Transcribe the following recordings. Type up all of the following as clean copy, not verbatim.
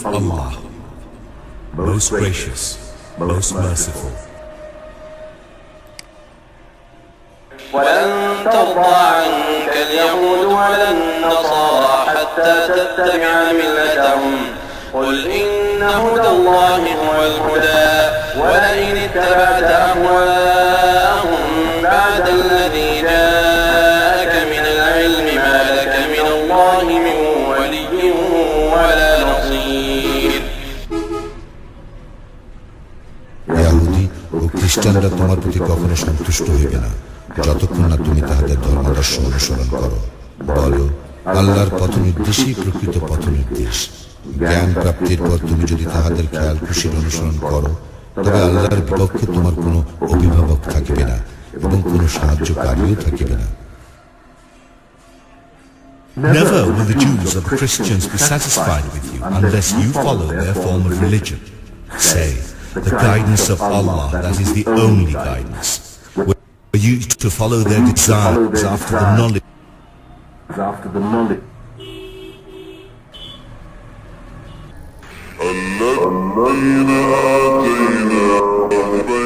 of Allah, most gracious, most merciful. ولن ترضى عنك اليهود ولا النصارى حتى تتبع ملتهم قل إن هدى الله هو الهدى ولئن اتبعت أهواءهم بعد الذي جاءك من العلم ما لك من الله من ولي ولا نصير. ইহুদি ও খ্রিস্টানরা তোমার প্রতি কখনো সন্তুষ্ট হইবে না যতক্ষণ না তুমি তাহাদের ধর্মাদর্শ অনুসরণ করো। বলো, আল্লাহর পথ নির্দেশই প্রকৃত পথ নির্দেশ। জ্ঞান প্রাপ্তির পর তুমি যদি তাহাদের খেয়াল খুশির অনুসরণ করো তবে আল্লাহর বিপক্ষে তোমার কোনো অভিভাবক থাকিবে না এবং কোনো সাহায্যকারীও থাকিবে না। Never will the Jews or the Christians be satisfied with you unless you follow their form of religion. Say, the guidance of Allah, that is the only guidance. For you to follow their desires after the knowledge. الذين آتيناهم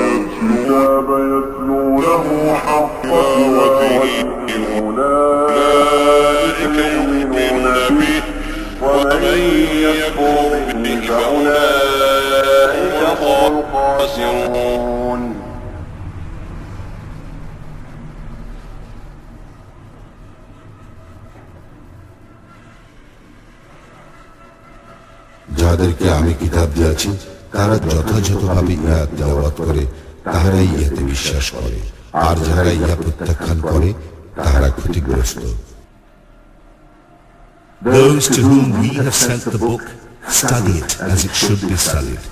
الكتاب يتلونه حق تلاوته أولئك يؤمنون به ومن يكفر به فأولئك هم الخاسرون. যাদেরকে আমি কিতাব দিয়েছি তারা যথাযথভাবে ইহা তেলাওয়াত করে তাহারাই ইহাতে বিশ্বাস করে, আর যাহারা ইহা প্রত্যাখ্যান করে তাহারা ক্ষতিগ্রস্ত। Those to whom we have sent the book study it as it should be studied.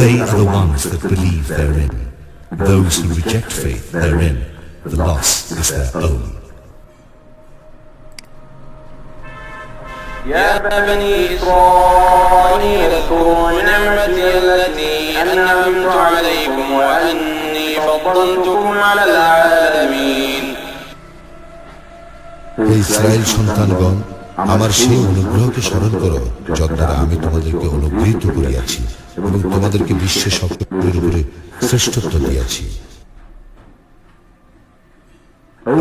They are the ones that believe therein. Those who reject faith therein, the loss is their own. يا بني إسرائيل اذكروا نعمتي التي أنعمت عليكم وأني فضلتكم على العالمين. Hey Israel সন্তানগণ, আমার সেই অনুগ্রহকে স্মরণ করো যদ্বারা আমি তোমাদেরকে অনুগৃহীত করিয়াছি এবং তোমাদেরকে বিশ্বের সকলের উপরে শ্রেষ্ঠত্ব দিয়াছি।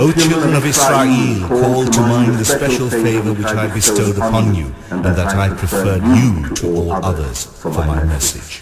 O children of Israel, call to mind the special favor which I bestowed upon you, and that I preferred you to all others for my message.